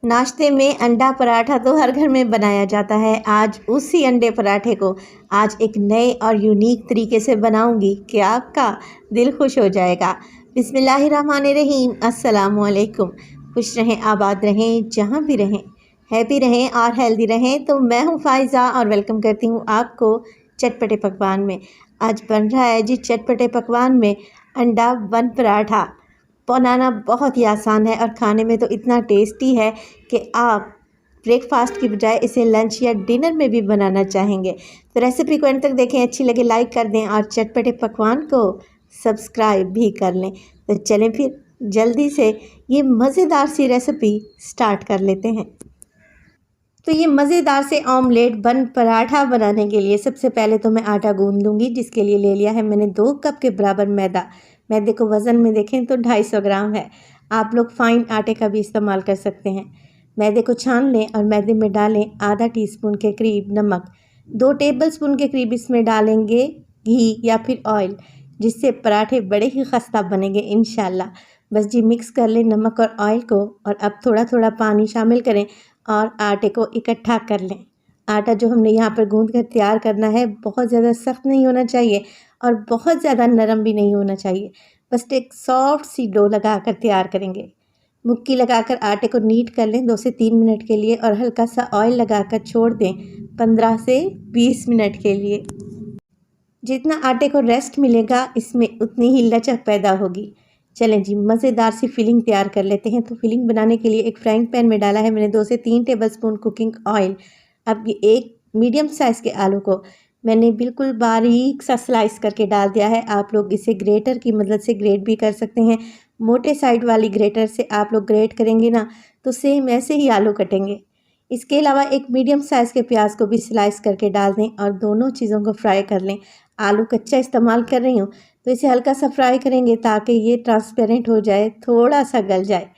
नाश्ते में अंडा पराठा तो हर घर में बनाया जाता है। आज उसी अंडे पराठे को आज एक नए और यूनिक तरीके से बनाऊंगी कि आपका दिल खुश हो जाएगा। बिस्मिल्लाहिर्रहमानिर्रहीम। अस्सलाम वालेकुम। खुश रहें, आबाद रहें, जहाँ भी रहें, हैप्पी रहें और हेल्दी रहें। तो मैं हूँ फ़ाइज़ा और वेलकम करती हूँ आपको चटपटे पकवान में। आज बन रहा है जी चटपटे पकवान में अंडा बन पराठा। बनाना बहुत ही आसान है और खाने में तो इतना टेस्टी है कि आप ब्रेकफास्ट की बजाय इसे लंच या डिनर में भी बनाना चाहेंगे। तो रेसिपी को एंड तक देखें, अच्छी लगे लाइक कर दें और चटपटे पकवान को सब्सक्राइब भी कर लें। तो चलें फिर जल्दी से ये मज़ेदार सी रेसिपी स्टार्ट कर लेते हैं। तो ये मज़ेदार से ऑमलेट बन पराठा बनाने के लिए सबसे पहले तो मैं आटा गूंद लूँगी, जिसके लिए ले लिया है मैंने 2 कप के बराबर मैदा। मैदे को वज़न में देखें तो 250 ग्राम है। आप लोग फाइन आटे का भी इस्तेमाल कर सकते हैं। मैदे को छान लें और मैदे में डालें आधा टीस्पून के करीब नमक। 2 टेबलस्पून के करीब इसमें डालेंगे घी या फिर ऑयल, जिससे पराठे बड़े ही खस्ता बनेंगे इंशाल्लाह। बस जी मिक्स कर लें नमक और ऑयल को और अब थोड़ा थोड़ा पानी शामिल करें और आटे को इकट्ठा कर लें। आटा जो हमने यहाँ पर गूंद कर तैयार करना है बहुत ज़्यादा सख्त नहीं होना चाहिए और बहुत ज़्यादा नरम भी नहीं होना चाहिए। बस एक सॉफ्ट सी डो लगा कर तैयार करेंगे। मुक्की लगाकर आटे को नीट कर लें 2 से 3 मिनट के लिए और हल्का सा ऑयल लगाकर छोड़ दें 15 से 20 मिनट के लिए। जितना आटे को रेस्ट मिलेगा इसमें उतनी ही लचक पैदा होगी। चलें जी मज़ेदार सी फिलिंग तैयार कर लेते हैं। तो फिलिंग बनाने के लिए एक फ्राइंग पैन में डाला है मैंने 2 से 3 टेबलस्पून कुकिंग ऑयल। अब ये एक मीडियम साइज़ के आलू को मैंने बिल्कुल बारीक सा स्लाइस करके डाल दिया है। आप लोग इसे ग्रेटर की मदद से ग्रेट भी कर सकते हैं। मोटे साइड वाली ग्रेटर से आप लोग ग्रेट करेंगे ना तो सेम ऐसे ही आलू कटेंगे। इसके अलावा एक मीडियम साइज़ के प्याज को भी स्लाइस करके डाल दें और दोनों चीज़ों को फ्राई कर लें। आलू कच्चा इस्तेमाल कर रही हूँ तो इसे हल्का सा फ्राई करेंगे ताकि ये ट्रांसपेरेंट हो जाए, थोड़ा सा गल जाए।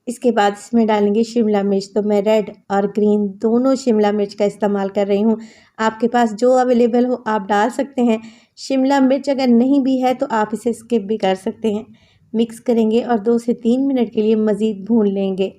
इसके बाद इसमें डालेंगे शिमला मिर्च। तो मैं रेड और ग्रीन दोनों शिमला मिर्च का इस्तेमाल कर रही हूँ। आपके पास जो अवेलेबल हो आप डाल सकते हैं। शिमला मिर्च अगर नहीं भी है तो आप इसे स्किप भी कर सकते हैं। मिक्स करेंगे और 2 से 3 मिनट के लिए मज़ीद भून लेंगे।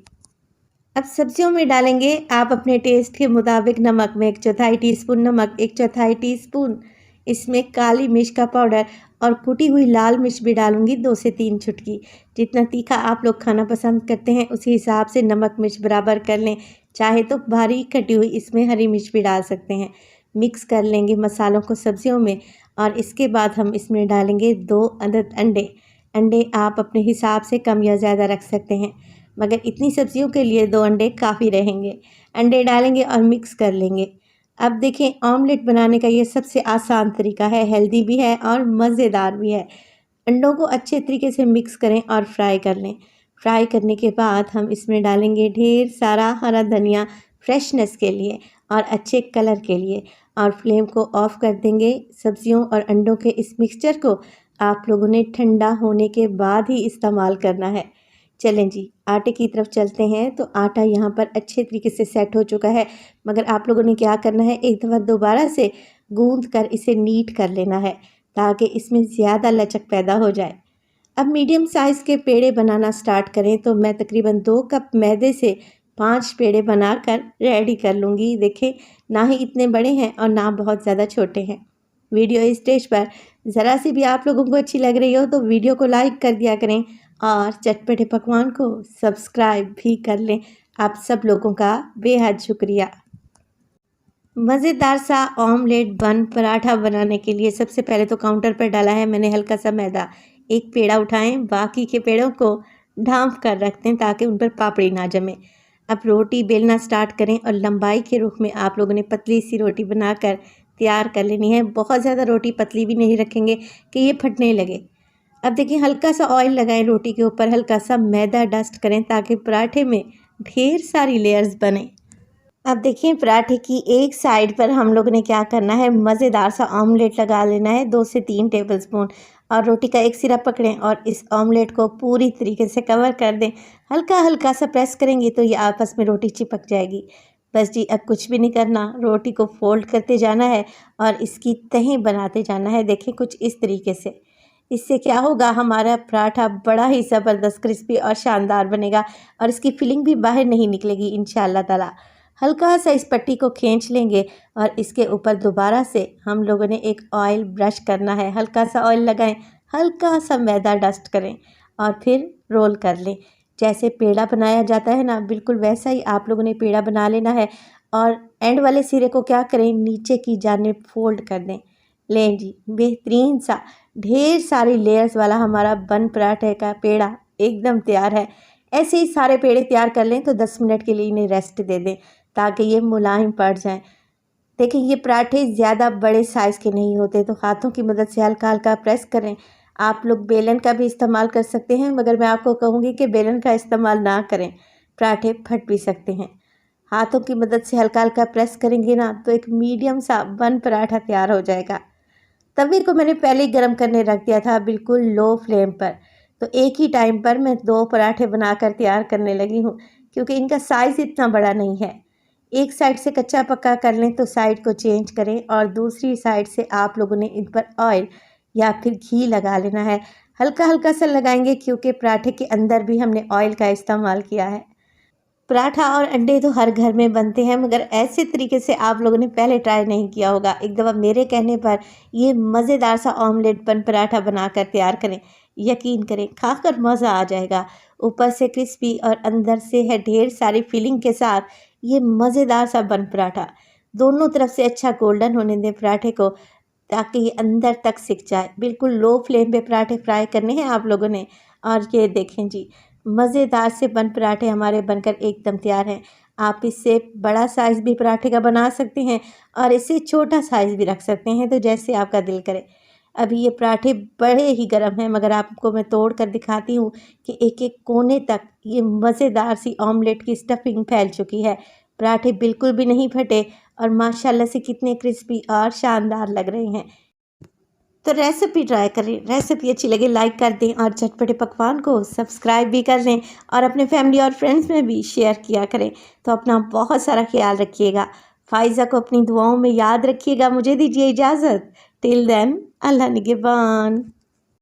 अब सब्जियों में डालेंगे आप अपने टेस्ट के मुताबिक नमक। में 1/4 टीस्पून नमक, 1/4 टीस्पून इसमें काली मिर्च का पाउडर और कुटी हुई लाल मिर्च भी डालूंगी 2 से 3 चुटकी। जितना तीखा आप लोग खाना पसंद करते हैं उसी हिसाब से नमक मिर्च बराबर कर लें। चाहे तो बारीक कटी हुई इसमें हरी मिर्च भी डाल सकते हैं। मिक्स कर लेंगे मसालों को सब्जियों में और इसके बाद हम इसमें डालेंगे 2 अदद अंडे। अंडे आप अपने हिसाब से कम या ज़्यादा रख सकते हैं, मगर इतनी सब्जियों के लिए 2 अंडे काफ़ी रहेंगे। अंडे डालेंगे और मिक्स कर लेंगे। अब देखें ऑमलेट बनाने का ये सबसे आसान तरीका है, हेल्दी भी है और मज़ेदार भी है। अंडों को अच्छे तरीके से मिक्स करें और फ्राई कर लें। फ्राई करने के बाद हम इसमें डालेंगे ढेर सारा हरा धनिया फ्रेशनेस के लिए और अच्छे कलर के लिए और फ्लेम को ऑफ़ कर देंगे। सब्जियों और अंडों के इस मिक्सचर को आप लोगों ने ठंडा होने के बाद ही इस्तेमाल करना है। चलें जी आटे की तरफ चलते हैं। तो आटा यहाँ पर अच्छे तरीके से सेट हो चुका है, मगर आप लोगों ने क्या करना है एक दफ़ा दोबारा से गूंद कर इसे नीट कर लेना है ताकि इसमें ज़्यादा लचक पैदा हो जाए। अब मीडियम साइज़ के पेड़े बनाना स्टार्ट करें। तो मैं तकरीबन 2 कप मैदे से 5 पेड़े बनाकर रेडी कर लूँगी। देखें ना ही इतने बड़े हैं और ना बहुत ज़्यादा छोटे हैं। वीडियो इस स्टेज पर ज़रा सी भी आप लोगों को अच्छी लग रही हो तो वीडियो को लाइक कर दिया करें और चटपटे पकवान को सब्सक्राइब भी कर लें। आप सब लोगों का बेहद शुक्रिया। मज़ेदार सा ऑमलेट बन पराठा बनाने के लिए सबसे पहले तो काउंटर पर डाला है मैंने हल्का सा मैदा। एक पेड़ा उठाएं, बाकी के पेड़ों को ढाँप कर रख दें ताकि उन पर पापड़ी ना जमे। अब रोटी बेलना स्टार्ट करें और लंबाई के रुख में आप लोगों ने पतली सी रोटी बनाकर तैयार कर लेनी है। बहुत ज़्यादा रोटी पतली भी नहीं रखेंगे कि ये फटने लगे। अब देखिए हल्का सा ऑयल लगाएं रोटी के ऊपर, हल्का सा मैदा डस्ट करें ताकि पराठे में ढेर सारी लेयर्स बने। अब देखिए पराठे की एक साइड पर हम लोग ने क्या करना है, मज़ेदार सा ऑमलेट लगा लेना है 2 से 3 टेबलस्पून और रोटी का एक सिरा पकड़ें और इस ऑमलेट को पूरी तरीके से कवर कर दें। हल्का हल्का सा प्रेस करेंगे तो ये आपस में रोटी चिपक जाएगी। बस जी अब कुछ भी नहीं करना, रोटी को फोल्ड करते जाना है और इसकी तहें बनाते जाना है। देखें कुछ इस तरीके से। इससे क्या होगा, हमारा पराठा बड़ा ही ज़बरदस्त क्रिस्पी और शानदार बनेगा और इसकी फिलिंग भी बाहर नहीं निकलेगी इंशाअल्लाह ताला। हल्का सा इस पट्टी को खींच लेंगे और इसके ऊपर दोबारा से हम लोगों ने एक ऑयल ब्रश करना है। हल्का सा ऑयल लगाएं, हल्का सा मैदा डस्ट करें और फिर रोल कर लें। जैसे पेड़ा बनाया जाता है ना, बिल्कुल वैसा ही आप लोगों ने पेड़ा बना लेना है और एंड वाले सिरे को क्या करें, नीचे की जानिब फोल्ड कर दें। लें जी, बेहतरीन सा ढेर सारी लेयर्स वाला हमारा बन पराठे का पेड़ा एकदम तैयार है। ऐसे ही सारे पेड़े तैयार कर लें तो 10 मिनट के लिए इन्हें रेस्ट दे दें ताकि ये मुलायम पड़ जाएं। देखिए, ये पराठे ज़्यादा बड़े साइज़ के नहीं होते, तो हाथों की मदद से हल्का हल्का प्रेस करें। आप लोग बेलन का भी इस्तेमाल कर सकते हैं, मगर मैं आपको कहूँगी कि बेलन का इस्तेमाल ना करें, पराठे फट भी सकते हैं। हाथों की मदद से हल्का हल्का प्रेस करेंगे ना तो एक मीडियम सा बन पराठा तैयार हो जाएगा। तवे को मैंने पहले ही गर्म करने रख दिया था, बिल्कुल लो फ्लेम पर। तो एक ही टाइम पर मैं 2 पराठे बनाकर तैयार करने लगी हूँ, क्योंकि इनका साइज़ इतना बड़ा नहीं है। एक साइड से कच्चा पक्का कर लें तो साइड को चेंज करें और दूसरी साइड से आप लोगों ने इन पर ऑयल या फिर घी लगा लेना है। हल्का हल्का सा लगाएंगे, क्योंकि पराठे के अंदर भी हमने ऑयल का इस्तेमाल किया है। पराठा और अंडे तो हर घर में बनते हैं, मगर ऐसे तरीके से आप लोगों ने पहले ट्राई नहीं किया होगा। एक दफ़ा मेरे कहने पर ये मज़ेदार सा ऑमलेट बन पराठा बनाकर तैयार करें, यकीन करें खाकर मज़ा आ जाएगा। ऊपर से क्रिस्पी और अंदर से है ढेर सारी फिलिंग के साथ ये मज़ेदार सा बन पराठा। दोनों तरफ से अच्छा गोल्डन होने दें पराठे को, ताकि ये अंदर तक सिक जाए। बिल्कुल लो फ्लेम पे पराठे फ्राई करने हैं आप लोगों ने। और ये देखें जी, मज़ेदार से बन पराठे हमारे बनकर एकदम तैयार हैं। आप इससे बड़ा साइज़ भी पराठे का बना सकते हैं और इससे छोटा साइज़ भी रख सकते हैं, तो जैसे आपका दिल करे। अभी ये पराठे बड़े ही गर्म हैं, मगर आपको मैं तोड़ कर दिखाती हूँ कि एक-एक कोने तक ये मज़ेदार सी ऑमलेट की स्टफिंग फैल चुकी है। पराठे बिल्कुल भी नहीं फटे और माशाल्लाह से कितने क्रिस्पी और शानदार लग रहे हैं। तो रेसिपी ट्राई करें। रेसिपी अच्छी लगे लाइक कर दें और चटपटे पकवान को सब्सक्राइब भी कर लें और अपने फैमिली और फ्रेंड्स में भी शेयर किया करें। तो अपना बहुत सारा ख्याल रखिएगा। फ़ाइज़ा को अपनी दुआओं में याद रखिएगा। मुझे दीजिए इजाज़त। टिल देन, अल्लाह निगहबान।